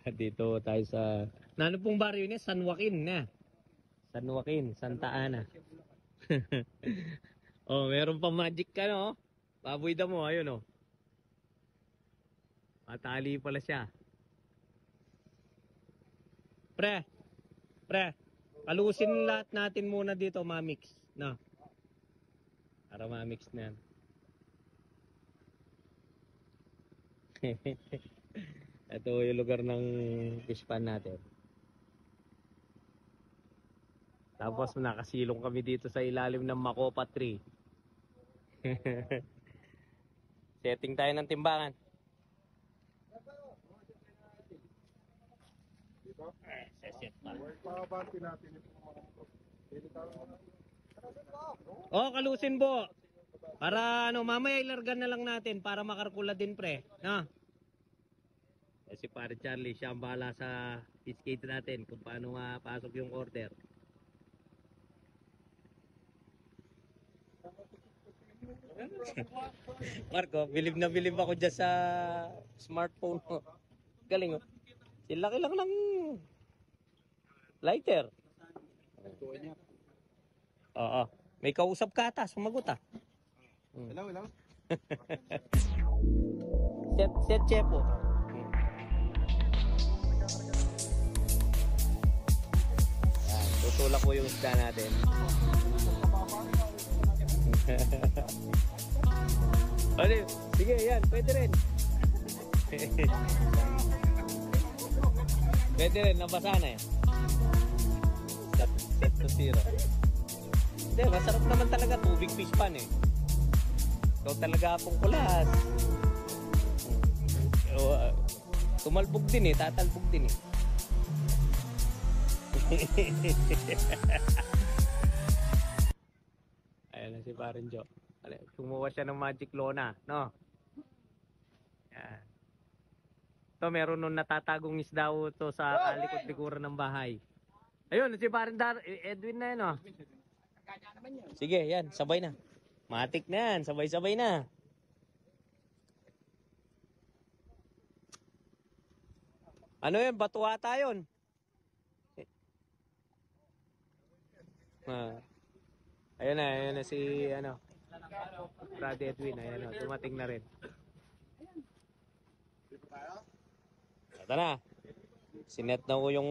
Dito tayo sa... Ano pong baryo niya? San Joaquin na. San Joaquin, Santa Ana. Oh, meron pa magic ka, no? Baboy da mo, ayun, oh. Matali pala siya. Pre, alusin lahat natin muna dito, mamix. No? Para mamix na yan. Ito yung lugar ng fish pan natin. Tapos nakasilong kami dito sa ilalim ng Makopa tree. Setting tayo ng timbangan. Seset pa. Oh, kalusin po. Para ano, mamaya ilargan na lang natin para makarkula din, pre. No? Si Pare Charlie, siya ang bahala sa fish cage natin kung paano mapasok yung order. Marco, bilib na bilib ako dyan sa smartphone mo. Galing, oh. Laki lang ng lighter. Oo. May kausap ka ata, sumagot ah. Hello. Set chepo. Tutulak ko yung isda natin. Ano? Sige, yan. Pwede rin. Pwede rin. Nabasa na eh. Set to 0. Hindi, masarap naman talaga. Tubig fish pan eh. Ikaw talaga pong kulas. Tumalbog din eh. Tatalbog din eh. Ayan na si Parin Jo. Kumuha siya ng magic lona, no? Yan. Ito, meron nung natatagong isda to sa kalikot-likuran ng bahay. Ayun, si Parin Edwin na yun, no? Sige, yan, sabay na. Matik na yan, sabay-sabay na. Ano yun, batuhata yun? Ayun na si ano, Brad Edwin, ayan na, dumating na rin. Ito na. Sinet na ko yung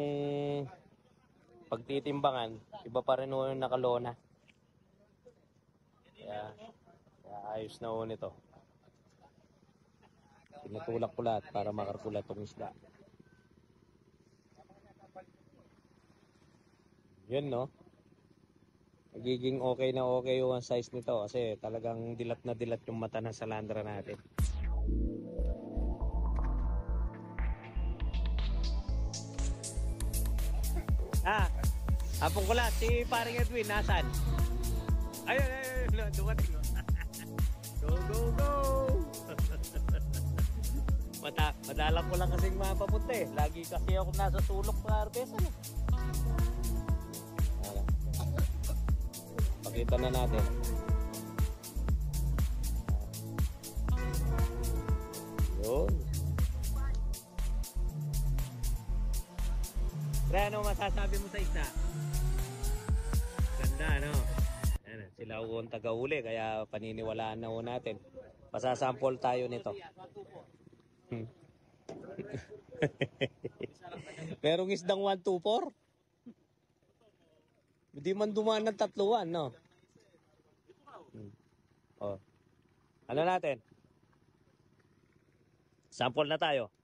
pagtitimbangan, iba pa rin yung nakalona. Kaya ayos na ho nito. Pinatulak ko lahat para makarkula itong isda. Yun, no? Magiging okay na okay yung size nito kasi talagang dilat na dilat yung mata ng salandra natin. Hapong ko lahat, si Paring Edwin, nasan? Ayun, dumating. Go! Madalang ko lang kasing mapapunta eh. Lagi kasi ako nasa sulok sa arbesa. Pakita na natin. Yun. Pre, ano masasabi mo sa isda? Ganda, no? Ayan, sila ang taga-uli, kaya paniniwalaan na ho natin. Pasasample tayo nito. Merong isdang 124? Hindi man dumaan ng 3-1, no? Oh. Ano natin? Sample na tayo.